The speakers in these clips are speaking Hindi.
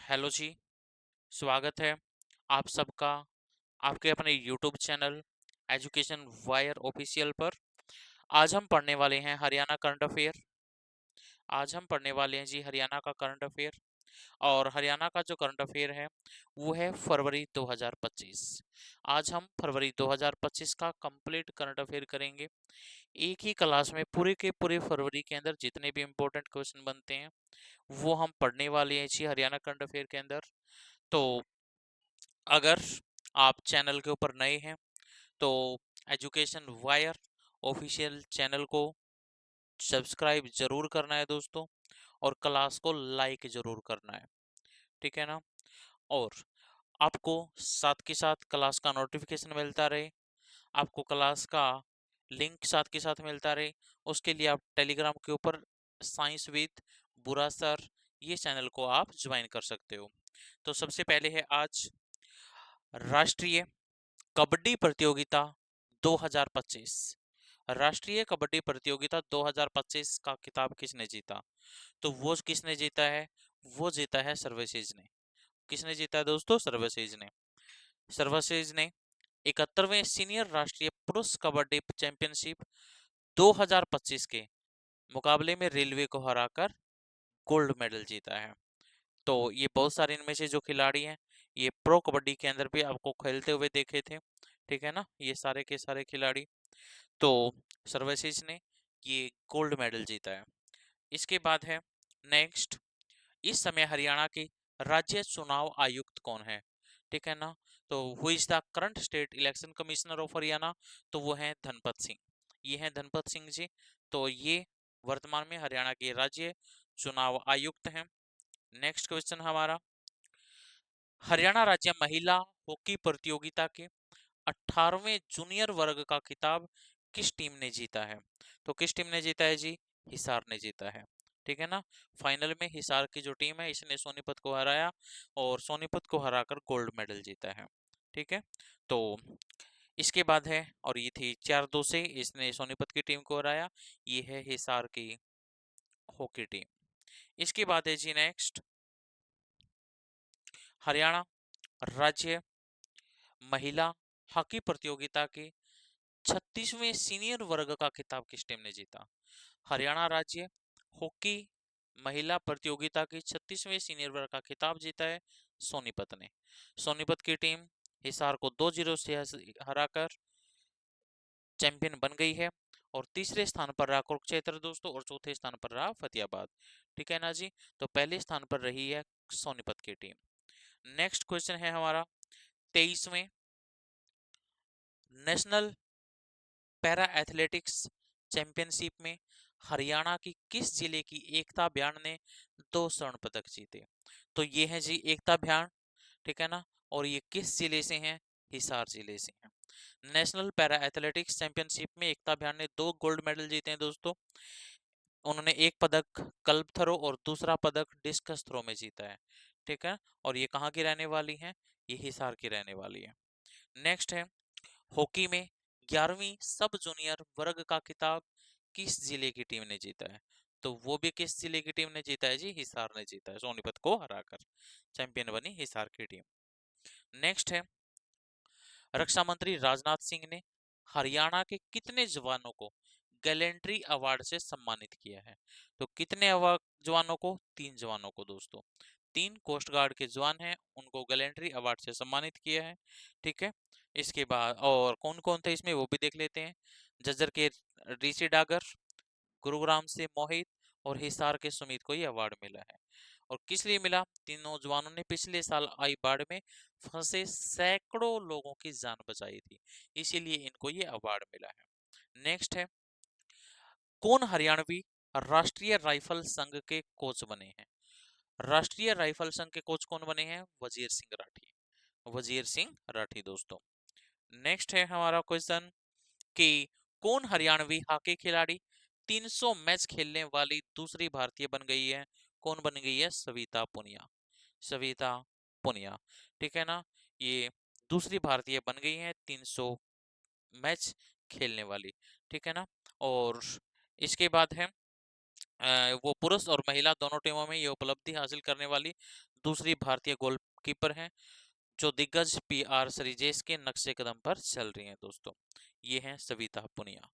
हेलो जी। स्वागत है आप सबका आपके अपने YouTube channel education wire official पर। आज हम पढ़ने वाले हैं हरियाणा करंट अफेयर। आज हम पढ़ने वाले हैं जी हरियाणा का करंट अफेयर। और हरियाणा का जो करंट अफेयर है वो है फरवरी 2025। आज हम फरवरी 2025 का कंप्लीट करंट अफेयर करेंगे। एक ही क्लास में पूरे के पूरे फरवरी के अंदर जितने भी इंपॉर्टेंट क्वेश्चन बनते हैं वो हम पढ़ने वाले हैं जी हरियाणा करंट अफेयर के अंदर। तो अगर आप चैनल के ऊपर नए हैं तो एजुकेशन वायर ऑफिशियल चैनल को सब्सक्राइब जरूर करना है दोस्तों, और क्लास को लाइक जरूर करना है। ठीक है ना। और आपको साथ के साथ क्लास का नोटिफिकेशन मिलता रहे, आपको क्लास का लिंक साथ के साथ मिलता रहे, उसके लिए आप टेलीग्राम के ऊपर साइंस विद बुरा सर ये चैनल को आप ज्वाइन कर सकते हो। तो सबसे पहले है आज राष्ट्रीय कबड्डी प्रतियोगिता 2025। राष्ट्रीय कबड्डी प्रतियोगिता 2025 का खिताब किसने जीता? तो वो किसने जीता है? वो जीता है सर्वसेज ने। किसने जीता है दोस्तों? सर्वसेज ने। सर्वसेज ने 71वें सीनियर राष्ट्रीय पुरुष कबड्डी चैंपियनशिप 2025 के मुकाबले में रेलवे को हराकर गोल्ड मेडल जीता है। तो ये बहुत सारे इनमें से जो खिलाड़ी हैं ये प्रो कबड्डी के अंदर भी आपको खेलते हुए देखे थे। ठीक है ना, ये सारे के सारे खिलाड़ी। तो सर्विसेज ने ये गोल्ड मेडल जीता है। इसके बाद है नेक्स्ट, इस समय हरियाणा के राज्य चुनाव आयुक्त कौन है? ठीक है ना। तो who is the current state election commissioner of Haryana? तो वो है धनपत सिंह। ये है धनपत सिंह जी। तो ये वर्तमान में हरियाणा के राज्य चुनाव आयुक्त हैं। नेक्स्ट क्वेश्चन हमारा, हरियाणा राज्य महिला हॉकी प्रतियोगिता के 18वें जूनियर वर्ग का खिताब किस टीम ने जीता है? तो किस टीम ने जीता है जी? हिसार ने जीता है। ठीक है ना। फाइनल में हिसार की जो टीम है इसने सोनीपत को हराया और सोनीपत को हराकर गोल्ड मेडल जीता है। ठीक है। तो इसके बाद है, और ये थी 4-2 से इसने सोनीपत की टीम को हराया। ये है हिसार की हॉकी टीम। इसके बाद है जी नेक्स्ट, हरियाणा राज्य महिला हॉकी प्रतियोगिता के 36वें सीनियर वर्ग का खिताब किस टीम ने जीता? हरियाणा राज्य हॉकी महिला प्रतियोगिता की 36वें सीनियर वर्ग का खिताब जीता है सोनीपत ने। सोनीपत की टीम हिसार को 2-0 से हराकर चैंपियन बन गई है। और तीसरे स्थान पर रहा कुरुक्षेत्र दोस्तों, और चौथे स्थान पर रहा फतेहाबाद। ठीक है ना जी। तो पहले स्थान पर रही है सोनीपत की टीम। नेक्स्ट क्वेश्चन है हमारा, 23वें नेशनल पैरा एथलेटिक्स चैंपियनशिप में हरियाणा की किस जिले की एकता भ्यान ने 2 स्वर्ण पदक जीते? तो ये है जी एकता भ्यान। ठीक है ना। और ये किस जिले से हैं? हिसार जिले से हैं। नेशनल पैरा एथलेटिक्स चैंपियनशिप में एकता भ्यान ने 2 गोल्ड मेडल जीते हैं दोस्तों। उन्होंने एक पदक कल्प थ्रो और दूसरा पदक डिस्कस थ्रो में जीता है। ठीक है। और ये कहाँ की रहने वाली हैं? ये हिसार की रहने वाली है। नेक्स्ट है, हॉकी में 11वीं सब जूनियर वर्ग का खिताब किस जिले की टीम ने जीता है? तो वो भी किस जिले की टीम ने जीता है जी? हिसार ने जीता है, सोनीपत को हराकर चैंपियन बनी हिसार की टीम। नेक्स्ट है, रक्षा मंत्री राजनाथ सिंह ने हरियाणा के कितने जवानों को गैलेंट्री अवार्ड से सम्मानित किया है? तो कितने जवानों को? 3 जवानों को दोस्तों। 3 कोस्ट गार्ड के जवान हैं, उनको गैलेंट्री अवार्ड से सम्मानित किया है। ठीक है। इसके बाद और कौन कौन थे इसमें वो भी देख लेते हैं। जज्जर के ऋषि डागर, गुरुग्राम से मोहित, और हिसार के सुमित को ये अवार्ड मिला है। और किस लिए मिला? तीनों जवानों ने पिछले साल आई बाढ़ में फंसे सैकड़ों लोगों की जान बचाई थी, इसीलिए इनको ये अवार्ड मिला है। नेक्स्ट है, कौन हरियाणवी राष्ट्रीय राइफल संघ के कोच बने हैं? राष्ट्रीय राइफल संघ के कोच कौन बने हैं? वजीर सिंह राठी। वजीर सिंह राठी दोस्तों। नेक्स्ट है हमारा क्वेश्चन कि कौन हरियाणवी हॉकी खिलाड़ी 300 मैच खेलने वाली दूसरी भारतीय बन गई है? कौन बन गई है? सविता पुनिया। सविता पुनिया। ठीक है ना। ये दूसरी भारतीय बन गई है 300 मैच खेलने वाली। ठीक है ना। और इसके बाद है वो पुरुष और महिला दोनों टीमों में ये उपलब्धि हासिल करने वाली दूसरी भारतीय गोलकीपर हैं जो दिग्गज पीआर श्रीजेश के नक्शे कदम पर चल रही हैं दोस्तों। ये हैं सविता पुनिया।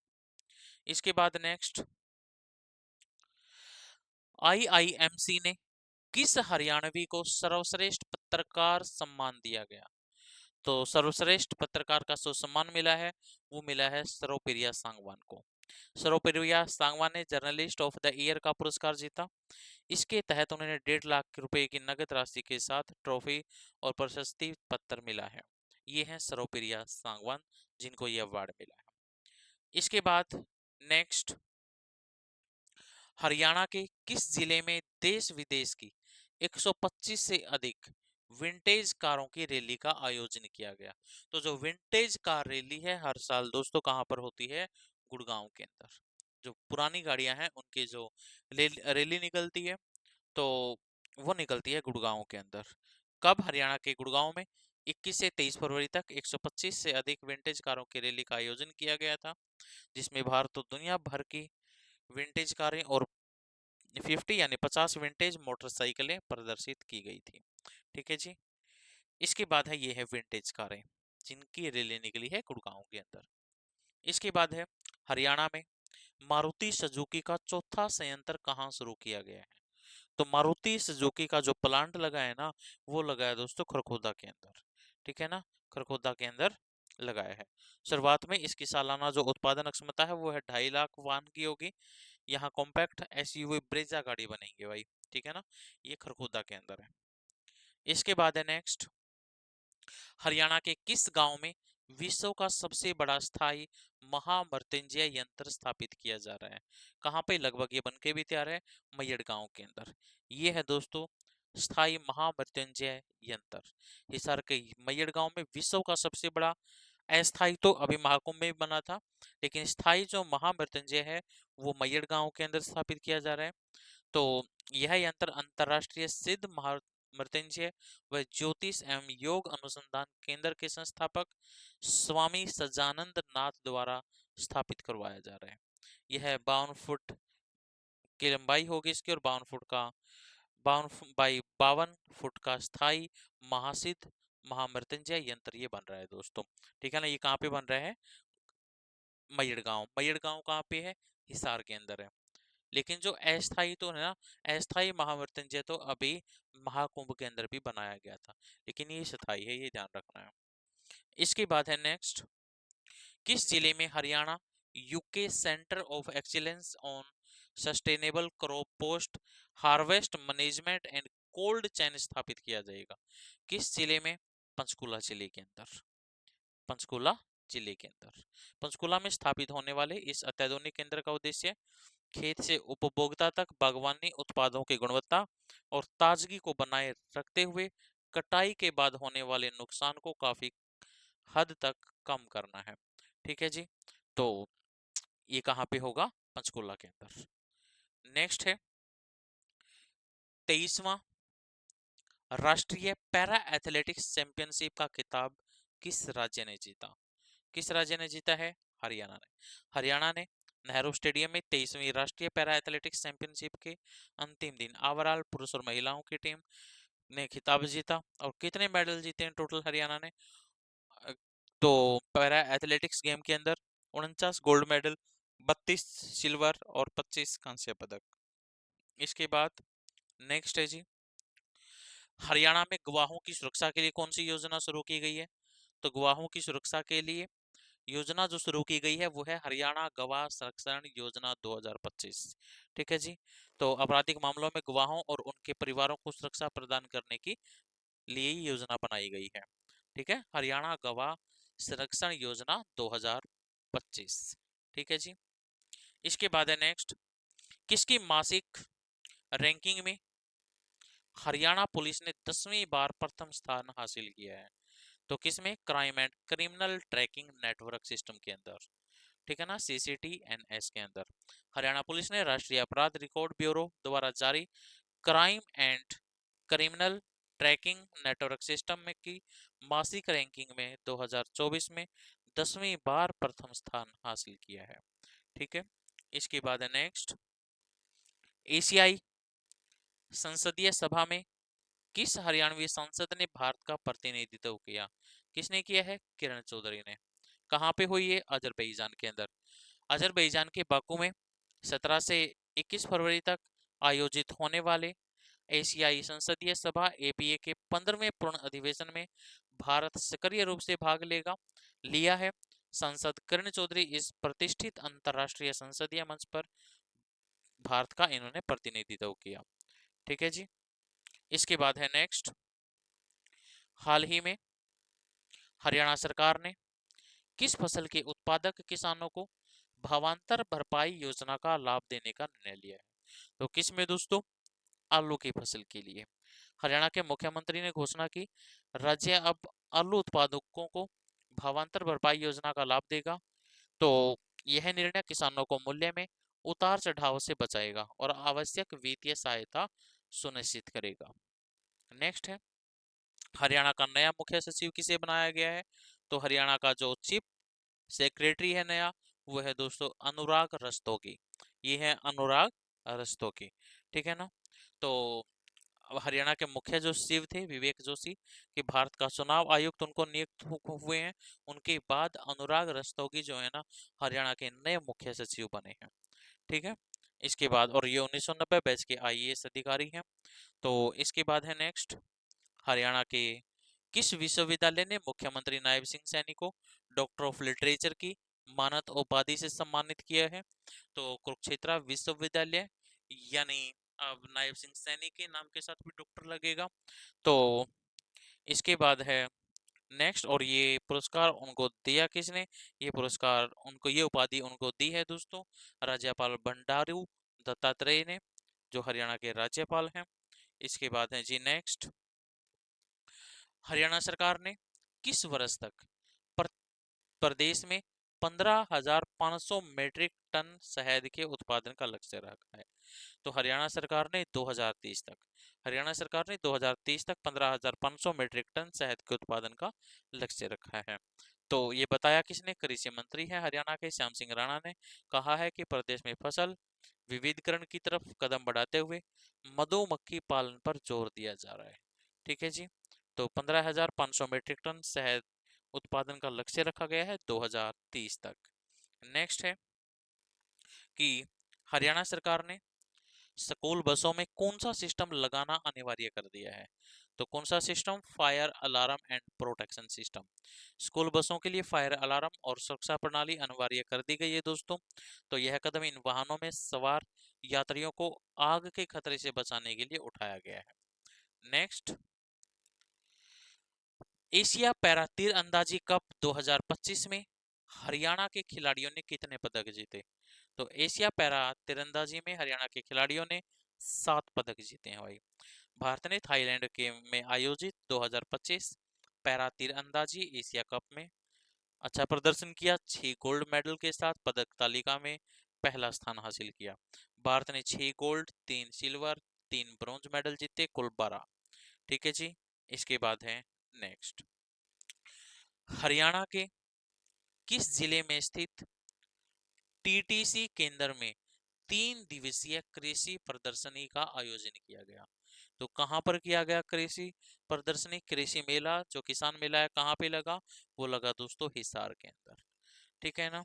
इसके बाद नेक्स्ट, आईआईएमसी ने किस हरियाणवी को सर्वश्रेष्ठ पत्रकार सम्मान दिया गया? तो सर्वश्रेष्ठ पत्रकार का जो सम्मान मिला है वो मिला है सरोपेरिया सांगवान को। सरोपेरिया सांगवान ने जर्नलिस्ट ऑफ द ईयर का पुरस्कार जीता। इसके तहत उन्हें 1.5 लाख रुपए की नगद राशि के साथ ट्रॉफी और प्रशस्ति पत्र मिला है। ये हैं सरोपेरिया सांगवान जिनको ये अवार्ड मिला है। इसके बाद नेक्स्ट, हरियाणा के किस जिले में देश विदेश की 125 से अधिक विंटेज कारों की रैली का आयोजन किया गया? तो जो विंटेज कार रैली है हर साल दोस्तों कहाँ पर होती है? गुड़गांव के अंदर। जो पुरानी गाड़ियां हैं उनकी जो रैली निकलती है तो वो निकलती है गुड़गांव के अंदर। कब? हरियाणा के गुड़गांव में 21 से 23 फरवरी तक 125 से अधिक विंटेज कारों की रैली का आयोजन किया गया था, जिसमें भारत और दुनिया भर की विंटेज कारें और 50 यानी 50 विंटेज मोटरसाइकिलें प्रदर्शित की गई थी। ठीक है जी। इसके बाद है ये है विंटेज कारें जिनकी रैली निकली है गुड़गांव के अंदर। इसके बाद है हरियाणा में मारुति सुजुकी का चौथा संयंत्र कहाँ शुरू किया गया है? तो मारुति सुजुकी का जो प्लांट लगा है ना वो लगा है दोस्तों खरखोदा के अंदर। ठीक है ना, खरखोदा के अंदर लगाया है। शुरुआत में इसकी सालाना जो उत्पादन क्षमता है वो है 2.5 लाख वाहन की होगी। यहाँ कॉम्पैक्ट एसयूवी ब्रेजा गाड़ी बनेंगे भाई। ठीक है ना, ये खरखोदा के अंदर है। इसके बाद है नेक्स्ट, हरियाणा के किस गांव में विश्व का सबसे बड़ा स्थायी महामृत्युंजय यंत्र स्थापित किया जा रहा है? कहाँ पे? लगभग ये बनके भी तैयार है, मैयड़ गांव के अंदर। ये है दोस्तों स्थायी महामृत्युंजय यंत्र। हिसार के मैयड़ गांव में विश्व का सबसे बड़ा, अस्थायी तो अभी महाकुंभ में बना था, लेकिन स्थायी जो महामृत्युंजय है वो मैयड़ गांव के अंदर स्थापित किया जा रहा है। तो यह यंत्र अंतरराष्ट्रीय सिद्ध मृत्युंजय व ज्योतिष एवं योग अनुसंधान केंद्र के संस्थापक स्वामी सज्जानंद नाथ द्वारा स्थापित करवाया जा रहा है। यह 52 फुट की लंबाई होगी इसकी और 52 फुट का 52 बाई 52 फुट का स्थायी महासिद्ध महामृत्युंजय यंत्र ये बन रहा है दोस्तों। ठीक है ना, ये कहाँ पे बन रहा है? मैयड़ गांव। मैयड़ गांव कहाँ पे है? हिसार के अंदर है। लेकिन जो अस्थाई तो है ना, अस्थाई महामृत्युंजय तो अभी महाकुंभ के अंदर भी बनाया गया था, लेकिन ये स्थायी है, ये ध्यान रखना है। इसके बाद है नेक्स्ट, किस जिले में Haryana UK centre of excellence on sustainable crop post harvest management and cold chain स्थापित किया जाएगा? किस जिले में? पंचकुला जिले के अंदर। पंचकुला जिले के अंदर पंचकुला में स्थापित होने वाले इस अत्याधुनिक केंद्र का उद्देश्य खेत से उपभोक्ता तक बागवानी उत्पादों की गुणवत्ता और ताजगी को बनाए रखते हुए कटाई के बाद होने वाले नुकसान को काफी हद तक कम करना है। ठीक है जी, तो ये कहाँ पे होगा? पंचकुला के अंदर। नेक्स्ट है 23वां राष्ट्रीय पैरा एथलेटिक्स चैंपियनशिप का खिताब किस राज्य ने जीता? किस राज्य ने जीता है? हरियाणा ने। हरियाणा ने नेहरू स्टेडियम में 23वीं राष्ट्रीय पैरा एथलेटिक्स चैंपियनशिप के अंतिम दिन ओवरऑल पुरुष और महिलाओं की टीम ने खिताब जीता। और कितने मेडल जीते हैं टोटल हरियाणा ने? अ, तो पैरा एथलेटिक्स गेम के अंदर 49 गोल्ड मेडल, 32 सिल्वर और 25 कांस्य पदक। इसके बाद नेक्स्ट है जी, हरियाणा में गवाहों की सुरक्षा के लिए कौन सी योजना शुरू की गई है? तो गवाहों की सुरक्षा के लिए योजना जो शुरू की गई है वो है हरियाणा गवाह संरक्षण योजना 2025। ठीक है जी, तो आपराधिक मामलों में गवाहों और उनके परिवारों को सुरक्षा प्रदान करने की लिए योजना बनाई गई है। ठीक है, हरियाणा गवाह संरक्षण योजना 2025। ठीक है जी। इसके बाद है नेक्स्ट, किसकी मासिक रैंकिंग में हरियाणा पुलिस ने 10वीं बार प्रथम स्थान हासिल किया है? तो किसमें? Crime and criminal tracking network system के अंदर। ठीक है ना, CCTNS के अंदर हरियाणा पुलिस ने राष्ट्रीय अपराध रिकॉर्ड ब्यूरो द्वारा जारी crime and criminal tracking network system में की मासिक रैंकिंग में 2024 में 10वीं बार प्रथम स्थान हासिल किया है। ठीक है, इसके बाद है नेक्स्ट, एशियाई संसदीय सभा में किस हरियाणवी सांसद ने भारत का प्रतिनिधित्व किया? किसने किया है? किरण चौधरी ने। कहाँ पे हुई है? अजरबैजान के अंदर। अजरबैजान के बाकू में 17 से 21 फरवरी तक आयोजित होने वाले एशियाई संसदीय सभा एपीए के 15वें पूर्ण अधिवेशन में भारत सक्रिय रूप से भाग लिया है। सांसद किरण चौधरी इस प्रतिष्ठित अंतरराष्ट्रीय संसदीय मंच पर भारत का इन्होंने प्रतिनिधित्व किया। ठीक है जी। इसके बाद है नेक्स्ट, हाल ही में हरियाणा सरकार ने किस फसल के उत्पादक किसानों को भावांतर भरपाई योजना का लाभ देने का निर्णय लिया है? तो किस में दोस्तों? आलू की फसल के लिए हरियाणा के मुख्यमंत्री ने घोषणा की, राज्य अब आलू उत्पादकों को भावांतर भरपाई योजना का लाभ देगा। तो यह निर्णय किसानों को मूल्य में उतार चढ़ाव से बचाएगा और आवश्यक वित्तीय सहायता सुनिश्चित करेगा। नेक्स्ट है, हरियाणा का नया मुख्य सचिव किसे बनाया गया है? तो हरियाणा का जो चीफ सेक्रेटरी है नया, वो है दोस्तों अनुराग रस्तोगी। ये है अनुराग रस्तोगी। ठीक है ना। तो अब हरियाणा के मुख्य जो सचिव थे विवेक जोशी, कि भारत का चुनाव आयुक्त उनको नियुक्त हुए हैं। उनके बाद अनुराग रस्तोगी जो है ना हरियाणा के नए मुख्य सचिव बने हैं। ठीक है। इसके बाद, और ये 1990 बैच के आईएएस अधिकारी हैं। तो इसके बाद है नेक्स्ट, हरियाणा के किस विश्वविद्यालय ने मुख्यमंत्री नायब सिंह सैनी को डॉक्टर ऑफ लिटरेचर की मानद उपाधि से सम्मानित किया है? तो कुरुक्षेत्र विश्वविद्यालय, यानी अब नायब सिंह सैनी के नाम के साथ भी डॉक्टर लगेगा। तो इसके बाद है नेक्स्ट, और ये पुरस्कार उनको दिया किसने? ये पुरस्कार उनको, ये उपाधि उनको दी है दोस्तों राज्यपाल बंडारू दत्तात्रेय ने, जो हरियाणा के राज्यपाल हैं। इसके बाद है जी नेक्स्ट, हरियाणा सरकार ने किस वर्ष तक प्रदेश में 15,500 मीट्रिक टन शहद के उत्पादन का लक्ष्य रखा है? तो हरियाणा सरकार ने 2030 तक, हरियाणा सरकार ने 2030 तक 15,500 मीट्रिक टन शहद के उत्पादन का लक्ष्य रखा है। तो ये बताया किसने? कृषि मंत्री है हरियाणा के श्याम सिंह राणा ने। कहा है कि प्रदेश में फसल विविधीकरण की तरफ कदम बढ़ाते हुए मधुमक्खी पालन पर जोर दिया जा रहा है। ठीक है जी। तो 15,500 मीट्रिक टन शहद उत्पादन का लक्ष्य रखा गया है 2030 तक। नेक्स्ट है कि हरियाणा सरकार ने स्कूल बसों में कौन सा सिस्टम लगाना अनिवार्य कर दिया है? तो कौन सा system? Fire alarm and protection system. School बसों के लिए फायर अलार्म और सुरक्षा प्रणाली अनिवार्य कर दी गई है दोस्तों। तो यह कदम इन वाहनों में सवार यात्रियों को आग के खतरे से बचाने के लिए उठाया गया है। नेक्स्ट, एशिया पैरा तीरंदाजी कप 2025 में हरियाणा के खिलाड़ियों ने कितने पदक जीते? तो एशिया पैरा तीरंदाजी में हरियाणा के खिलाड़ियों ने 7 पदक जीते हैं भाई। भारत ने थाईलैंड के में आयोजित 2025 पैरा तीरंदाजी एशिया कप में अच्छा प्रदर्शन किया। 6 गोल्ड मेडल के साथ पदक तालिका में पहला स्थान हासिल किया। भारत ने 6 गोल्ड, 3 सिल्वर, 3 ब्रॉन्ज मेडल जीते, कुल 12। ठीक है जी। इसके बाद है नेक्स्ट, हरियाणा के किस जिले में स्थित टीटीसी केंद्र में 3 दिवसीय कृषि प्रदर्शनी का आयोजन किया गया? तो कहां पर किया गया कृषि प्रदर्शनी, कृषि मेला, जो किसान मेला है, कहाँ पे लगा? वो लगा दोस्तों हिसार के अंदर। ठीक है ना।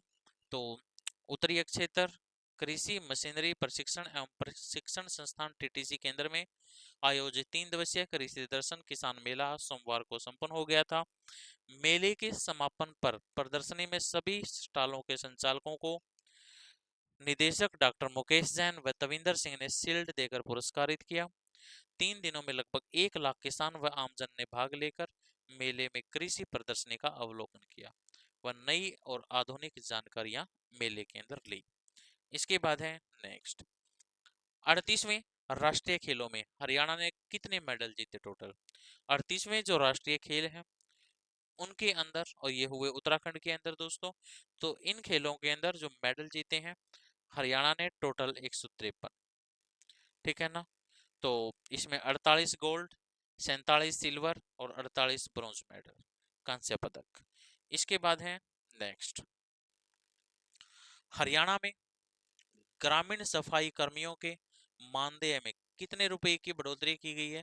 तो उत्तरीय क्षेत्र कृषि मशीनरी प्रशिक्षण एवं प्रशिक्षण संस्थान टीटीसी केंद्र में आयोजित 3 दिवसीय कृषि दर्शन किसान मेला सोमवार को संपन्न हो गया था। मेले के समापन पर प्रदर्शनी में सभी स्टॉलों के संचालकों को निदेशक डॉक्टर मुकेश जैन व तविंदर सिंह ने शील्ड देकर पुरस्कारित किया। 3 दिनों में लगभग 1 लाख किसान व आमजन ने भाग लेकर मेले में कृषि प्रदर्शनी का अवलोकन किया व नई और आधुनिक जानकारियां मेले के अंदर ली। इसके बाद है नेक्स्ट, 38वें राष्ट्रीय खेलों में हरियाणा ने कितने मेडल जीते टोटल? 38वें जो राष्ट्रीय खेल हैं उनके अंदर, और ये हुए उत्तराखंड के अंदर दोस्तों, तो इन खेलों के अंदर जो मेडल जीते हैं हरियाणा ने टोटल 153। ठीक है ना। तो इसमें 48 गोल्ड, 47 सिल्वर और 48 ब्रॉन्ज मेडल, कांस्य पदक। इसके बाद है नेक्स्ट, हरियाणा में ग्रामीण सफाई कर्मियों के मानदेय में कितने रुपए की बढ़ोतरी की गई है?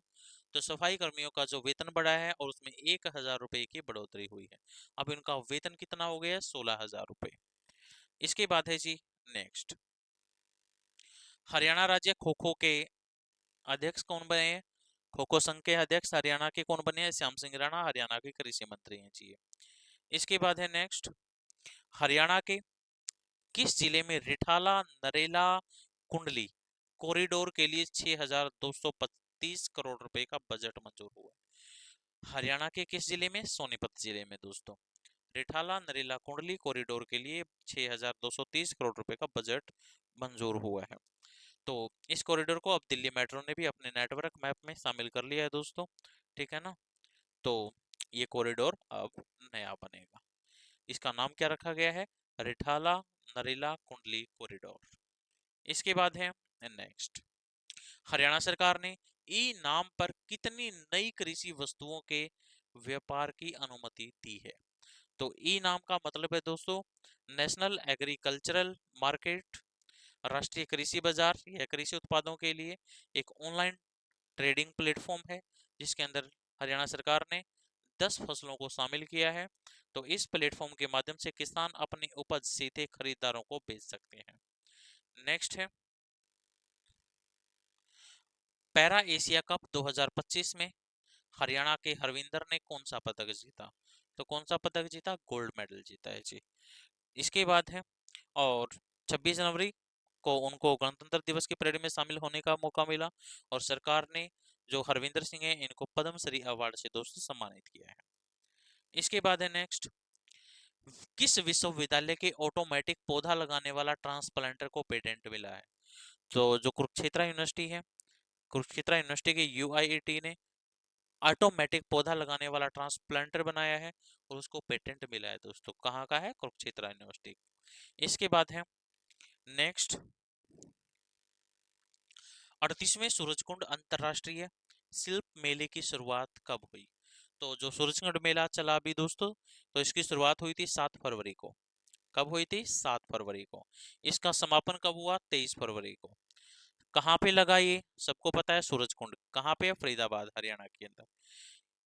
तो सफाई कर्मियों का जो वेतन बढ़ा है और उसमें 1,000 रुपए की बढ़ोतरी हुई है। अब इनका वेतन कितना हो गया है? 16,000 रुपए। इसके बाद है जी नेक्स्ट, हरियाणा राज्य खो खो के अध्यक्ष कौन बने हैं? खो खो संघ के अध्यक्ष हरियाणा के कौन बने हैं? श्याम सिंह राणा, हरियाणा के कृषि मंत्री हैं जी। इसके बाद है नेक्स्ट, हरियाणा के किस जिले में रिठाला नरेला कुंडली कॉरिडोर के लिए 6,225 करोड़ रुपए का बजट मंजूर हुआ है? हरियाणा के किस जिले में? सोनीपत जिले में दोस्तों। रिठाला नरेला कुंडली कॉरिडोर के लिए 6,230 करोड़ रुपए का बजट मंजूर हुआ है। तो इस कॉरिडोर को अब दिल्ली मेट्रो ने भी अपने नेटवर्क मैप में शामिल कर लिया है दोस्तों, ठीक है ना। तो ये कॉरिडोर अब नया बनेगा। इसका नाम क्या रखा गया है? रिठाला नरेला कुंडली कॉरिडोर। इसके बाद है नेक्स्ट, हरियाणा सरकार ने ई नाम पर कितनी नई कृषि वस्तुओं के व्यापार की अनुमति दी है? तो ई नाम का मतलब है दोस्तों नेशनल एग्रीकल्चरल मार्केट, राष्ट्रीय कृषि बाजार। यह कृषि उत्पादों के लिए एक ऑनलाइन ट्रेडिंग प्लेटफॉर्म है जिसके अंदर हरियाणा सरकार ने 10 फसलों को शामिल किया है। तो इस प्लेटफॉर्म के माध्यम से किसान अपनी उपज सीधे खरीदारों को बेच सकते हैं। नेक्स्ट है, पैरा एशिया कप 2025 में हरियाणा के हरविंदर ने कौन सा पदक जीता? तो कौन सा पदक जीता? गोल्ड मेडल जीता है जी। इसके बाद है, और 26 जनवरी को उनको गणतंत्र दिवस की परेड में शामिल होने का मौका मिला और सरकार ने जो हरविंदर सिंह है इनको पद्मश्री अवार्ड से दोस्तों सम्मानित किया है। इसके बाद है नेक्स्ट, किस विश्वविद्यालय के ऑटोमेटिक पौधा लगाने वाला ट्रांसप्लांटर को पेटेंट मिला है? तो जो कुरुक्षेत्र यूनिवर्सिटी है, कुरुक्षेत्र यूनिवर्सिटी के यूआईएटी ने ऑटोमेटिक पौधा लगाने वाला ट्रांसप्लांटर बनाया है और उसको पेटेंट मिला है दोस्तों। कहाँ का है? कुरुक्षेत्र यूनिवर्सिटी। इसके बाद है नेक्स्ट, 38वें सूरजकुंड अंतरराष्ट्रीय शिल्प मेले की शुरुआत कब हुई? तो जो सूरजकुंड मेला चला अभी दोस्तों, तो इसकी शुरुआत हुई थी 7 फरवरी को। कब हुई थी? 7 फरवरी को। इसका समापन कब हुआ? 23 फरवरी को। कहाँ पे लगा ये? सबको पता है, सूरजकुंड। कहाँ पे है? फरीदाबाद, हरियाणा के अंदर।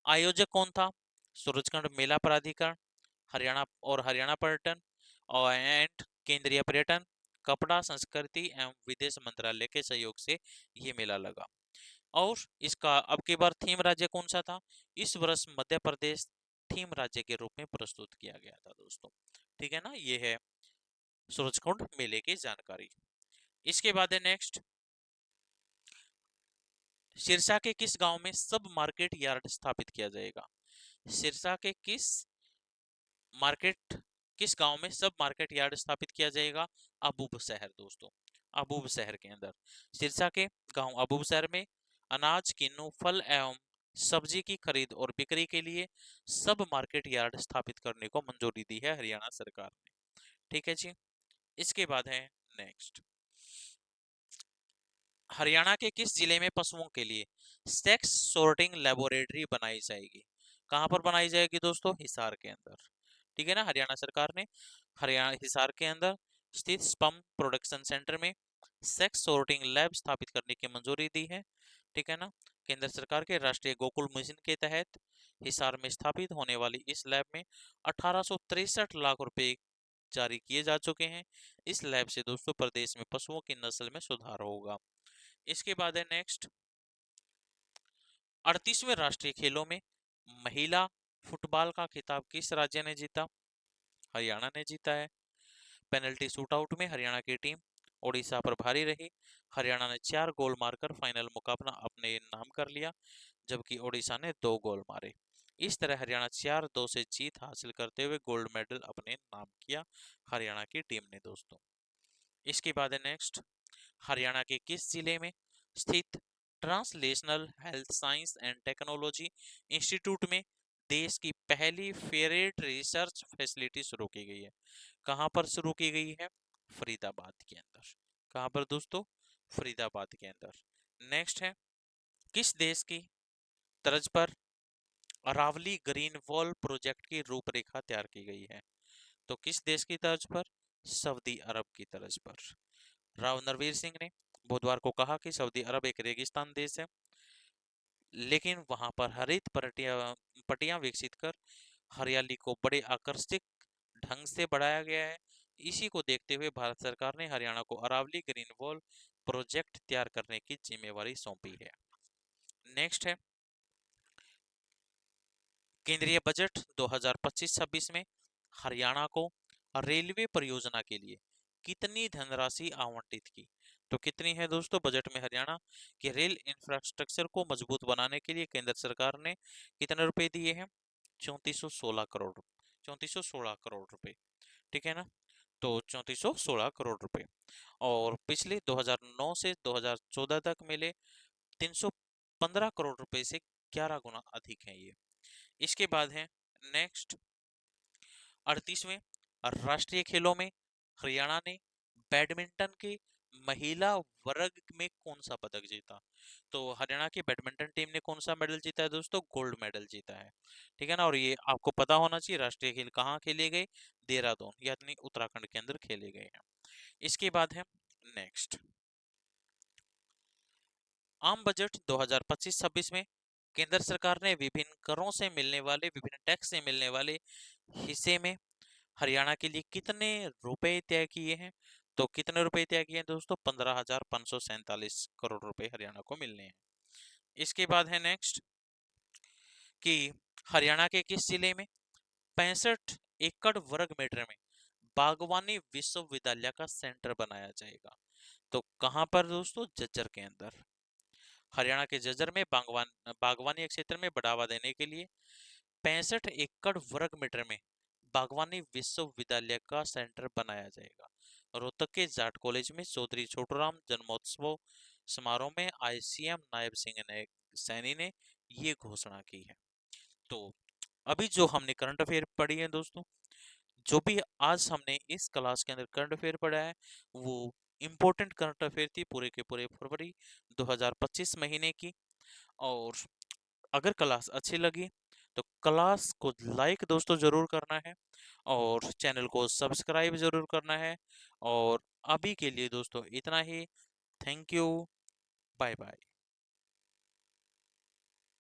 आयोजक कौन था? सूरजकुंड मेला प्राधिकरण, हरियाणा और हरियाणा पर्यटन और एंड केंद्रीय पर्यटन, कपड़ा संस्कृति एवं विदेश मंत्रालय के सहयोग से ये मेला लगा। और इसका अब की बार थीम राज्य कौन सा था? इस वर्ष मध्य प्रदेश थीम राज्य के रूप में प्रस्तुत किया गया था दोस्तों, ठीक है ना। ये है सूरजकुंड मेले की जानकारी। इसके बाद है नेक्स्ट, सिरसा के किस गांव में सब मार्केट यार्ड स्थापित किया जाएगा? सिरसा के मार्केट किस गांव में सब मार्केट यार्ड स्थापित किया जाएगा? अबूब शहर दोस्तों, अबूब शहर के अंदर। सिरसा के गांव अबूब शहर में अनाज, किन्नू, फल एवं सब्जी की खरीद और बिक्री के लिए सब मार्केट यार्ड स्थापित करने को मंजूरी दी है हरियाणा सरकार ने, ठीक है जी। इसके बाद है नेक्स्ट, हरियाणा के किस जिले में पशुओं के लिए सेक्स सोर्टिंग लेबोरेटरी बनाई जाएगी? कहां पर बनाई जाएगी दोस्तों? हिसार के अंदर, ठीक है ना। हरियाणा सरकार ने हरियाणा हिसार के अंदर स्थित स्पर्म प्रोडक्शन सेंटर में सेक्स सोर्टिंग लैब स्थापित करने की मंजूरी दी है, ठीक है ना। केंद्र सरकार के राष्ट्रीय गोकुल मिशन के तहत हिसार में स्थापित होने वाली इस लैब में 1863 लाख रुपए जारी किए जा चुके हैं। इस लैब से दोस्तों प्रदेश में पशुओं की नस्ल में सुधार होगा। इसके बाद है नेक्स्ट, 38वें राष्ट्रीय खेलों में महिला फुटबॉल का खिताब किस राज्य ने जीता? हरियाणा ने जीता है। पेनल्टी शूटआउट में हरियाणा की टीम ओडिशा पर भारी रही। हरियाणा ने 4 गोल मारकर फाइनल मुकाबला अपने नाम कर लिया, जबकि ओडिशा ने 2 गोल मारे। इस तरह हरियाणा 4-2 से जीत हासिल करते हुए गोल्ड मेडल अपने नाम किया हरियाणा की टीम ने दोस्तों। इसके बाद है नेक्स्ट, हरियाणा के किस जिले में स्थित translational health science and technology institute में देश की पहली फेरेट रिसर्च फैसिलिटी शुरू की गई है? कहां पर शुरू की गई है? फरीदाबाद के अंदर। कहां पर दोस्तों? फरीदाबाद के अंदर। नेक्स्ट है, किस देश की तर्ज पर अरावली ग्रीन वॉल प्रोजेक्ट की रूपरेखा तैयार की गई है? तो किस देश की तर्ज पर? सऊदी अरब की तर्ज पर। राव नरवीर सिंह ने बुधवार को कहा कि सऊदी अरब एक रेगिस्तान देश है लेकिन वहां पर हरित पट्टियां विकसित कर हरियाली को बड़े आकर्षक ढंग से बढ़ाया गया है। इसी को देखते हुए भारत सरकार ने हरियाणा को अरावली ग्रीन वॉल प्रोजेक्ट तैयार करने की जिम्मेवारी सौंपी है। नेक्स्ट है केंद्रीय बजट 2025-26 में हरियाणा को रेलवे परियोजना के लिए कितनी धनराशि आवंटित की। तो कितनी है दोस्तों बजट में हरियाणा के रेल इंफ्रास्ट्रक्चर को मजबूत बनाने के लिए केंद्र सरकार ने कितने रुपए दिए हैं? 3416 रुपए। ठीक है ना, तो 3416 करोड़ रुपए। और पिछले 2009 से 2014 तक मिले 315 करोड़ रुपए से 11 गुना अधिक है ये। इसके बाद है नेक्स्ट 38वें राष्ट्रीय खेलों में हरियाणा ने बैडमिंटन के महिला वर्ग में कौन सा पदक जीता। तो हरियाणा की बैडमिंटन टीम ने कौन सा मेडल जीता है दोस्तों? गोल्ड मेडल जीता है। ठीक है ना, और ये आपको पता होना चाहिए राष्ट्रीय खेल कहाँ खेले गए? देहरादून यानी उत्तराखंड के अंदर खेले गए हैं। इसके बाद है नेक्स्ट आम बजट 2025-26 में केंद्र सरकार ने विभिन्न करों से मिलने वाले विभिन्न टैक्स से मिलने वाले हिस्से में हरियाणा के लिए कितने रुपए तय किए हैं? तो कितने रुपए तय किए हैं दोस्तों? 15,547 करोड़ रुपए हरियाणा को मिलने हैं। इसके बाद है नेक्स्ट कि हरियाणा के किस जिले में 65 एकड़ वर्ग मीटर में बागवानी विश्वविद्यालय का सेंटर बनाया जाएगा। तो कहां पर दोस्तों? झज्जर के अंदर। हरियाणा के झज्जर में बागवानी क्षेत्र में बढ़ावा देने के लिए 65 एकड़ वर्ग मीटर में बागवानी विश्वविद्यालय का सेंटर बनाया जाएगा। रोहतक के जाट कॉलेज में चौधरी छोटूराम जन्मोत्सव समारोह में आईसीएम नायब सिंह ने सैनी ने ये घोषणा की है। तो अभी जो हमने करंट अफेयर पढ़ी है दोस्तों, जो भी आज हमने इस क्लास के अंदर करंट अफेयर पढ़ा है वो इम्पोर्टेंट करंट अफेयर थी पूरे के पूरे फरवरी 2025 महीने की। और अगर क्लास अच्छी लगी तो क्लास को लाइक दोस्तों जरूर करना है और चैनल को सब्सक्राइब जरूर करना है। और अभी के लिए दोस्तों इतना ही। Thank you. Bye bye.